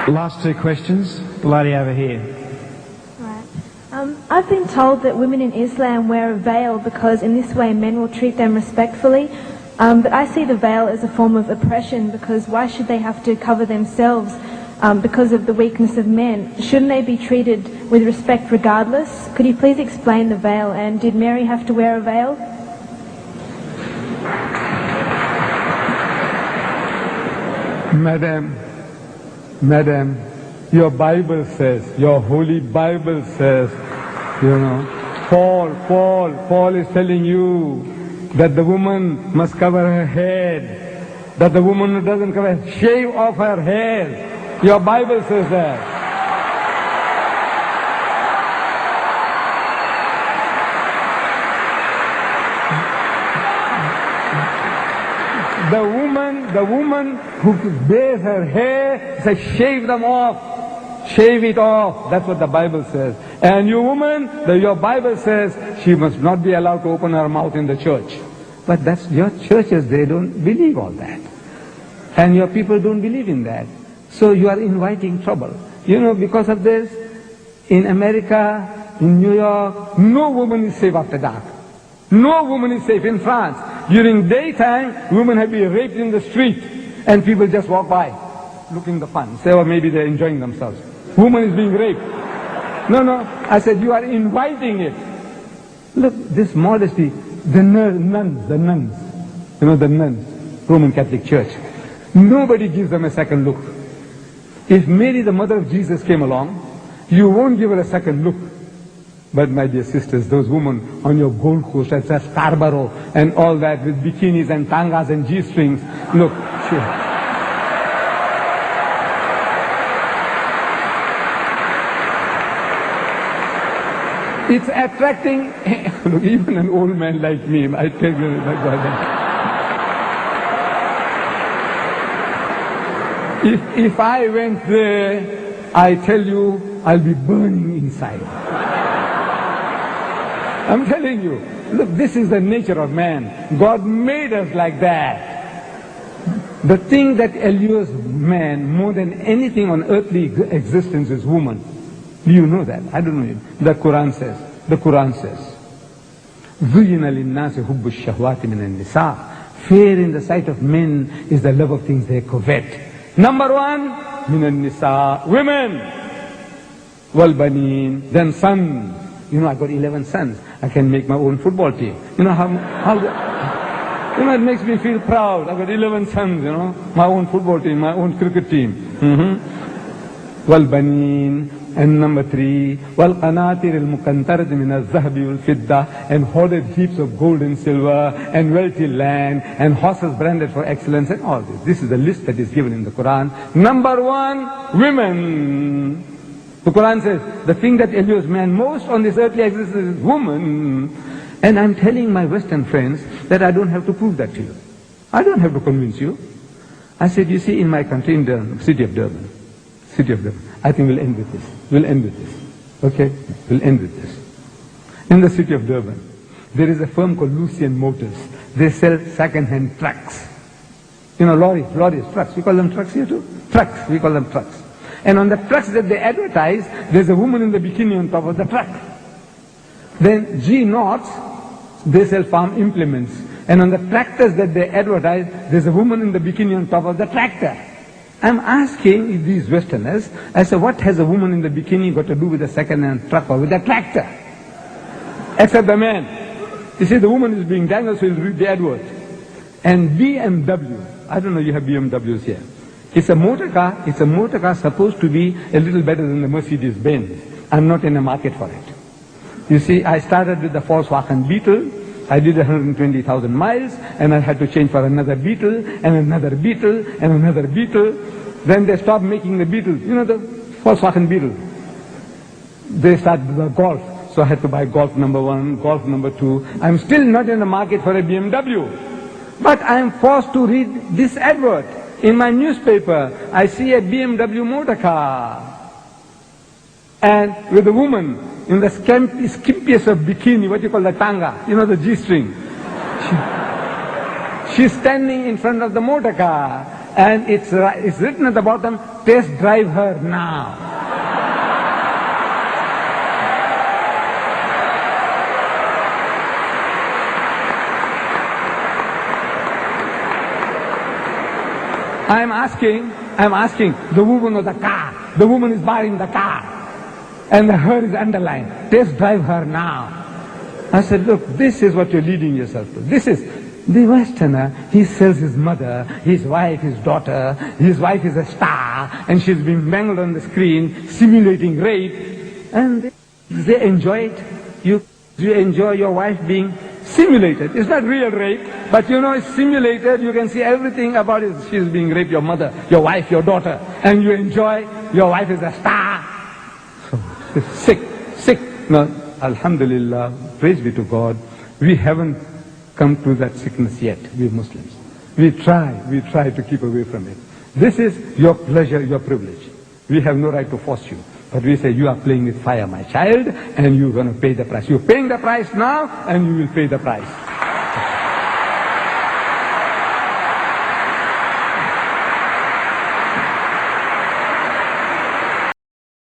Last two questions. The lady over here. Right. I've been told that women in Islam wear a veil because in this way men will treat them respectfully. But I see the veil as a form of oppression because why should they have to cover themselves because of the weakness of men? Shouldn't they be treated with respect regardless? Could you please explain the veil, and did Mary have to wear a veil? Madam, your Bible says, your holy Bible says, Paul is telling you that the woman must cover her head, that the woman who doesn't cover, shave off her hair. Your Bible says that. The woman who bares her hair says shave them off. Shave it off. That's what the Bible says. And you woman, your Bible says she must not be allowed to open her mouth in the church. But that's your churches, they don't believe all that. And your people don't believe in that. So you are inviting trouble. Because of this, in America, in New York, no woman is safe after dark. No woman is safe. In France, during daytime, women have been raped in the street, and people just walk by, looking the fun. Say, or maybe they're enjoying themselves. Woman is being raped. No, I said, you are inviting it. Look, this modesty, the nuns, the nuns, Roman Catholic Church, nobody gives them a second look. If Mary, the mother of Jesus, came along, you won't give her a second look. But my dear sisters, those women on your Gold Coast at Scarborough and all that with bikinis and tangas and G-strings, look, it's attracting, look, even an old man like me, I tell you, my God. If I went there, I tell you, I'll be burning inside. I'm telling you, look, this is the nature of man. God made us like that. The thing that allures man more than anything on earthly existence is woman. Do you know that? I don't know. The Quran says, زُيِّنَ لِلنَّاسِ حُبُّ الشَّهْوَاتِ مِنَ النِّسَاءِ. Fear in the sight of men is the love of things they covet. Number one, مِنَ النِّسَاءِ, women. وَالْبَنِينَ, then sons. I got 11 sons. I can make my own football team. It makes me feel proud. I got 11 sons, my own football team, my own cricket team. وَالْبَنِينَ, and number 3, وَالْقَنَاطِرِ الْمُقَنْطَرَةِ مِنَ الذَّهَبِ وَالْفِضَّةِ, and hoarded heaps of gold and silver, and wealthy land, and horses branded for excellence, and all this. This is the list that is given in the Quran. Number 1, women. The Quran says, the thing that allures man most on this earthly existence is woman. And I'm telling my Western friends that I don't have to prove that to you. I don't have to convince you. I said, you see, in my country, in the city of Durban, I think we'll end with this. Okay? We'll end with this. In the city of Durban, there is a firm called Lucian Motors. They sell second-hand trucks. Lorries, trucks. We call them trucks here too? Trucks, we call them trucks. And on the trucks that they advertise, there's a woman in the bikini on top of the truck. Then G-Knots, they sell farm implements. And on the tractors that they advertise, there's a woman in the bikini on top of the tractor. I'm asking these Westerners, I said, what has a woman in the bikini got to do with a second-hand truck or with a tractor? Except the man. You see, the woman is being dangled, so he'll read the advert. And BMW, I don't know, you have BMWs here. It's a motor car supposed to be a little better than the Mercedes-Benz. I'm not in the market for it. You see, I started with the Volkswagen Beetle. I did 120,000 miles, and I had to change for another Beetle, and another Beetle, and another Beetle. Then they stopped making the Beetle. The Volkswagen Beetle. They started the Golf. So I had to buy Golf number 1, Golf number 2. I'm still not in the market for a BMW. But I'm forced to read this advert. In my newspaper, I see a BMW motor car. And with a woman in the skimpiest of bikini, what you call the tanga, the G-string. She's standing in front of the motor car. And it's written at the bottom, test drive her now. I'm asking the woman of the car. The woman is buying the car. And the her is underlined. Test drive her now. I said, look, this is what you're leading yourself to. This is the Westerner. He sells his mother, his wife, his daughter. His wife is a star, and she's being mangled on the screen, simulating rape. And they enjoy it. You enjoy your wife being simulated. It's not real rape, but you know it's simulated. You can see everything about it. She's being raped, your mother, your wife, your daughter. And you enjoy, your wife is a star. So, it's sick. No, alhamdulillah, praise be to God, we haven't come to that sickness yet, we Muslims. We try to keep away from it. This is your pleasure, your privilege. We have no right to force you. But we say, you are playing with fire, my child, and you're going to pay the price. You're paying the price now, and you will pay the price.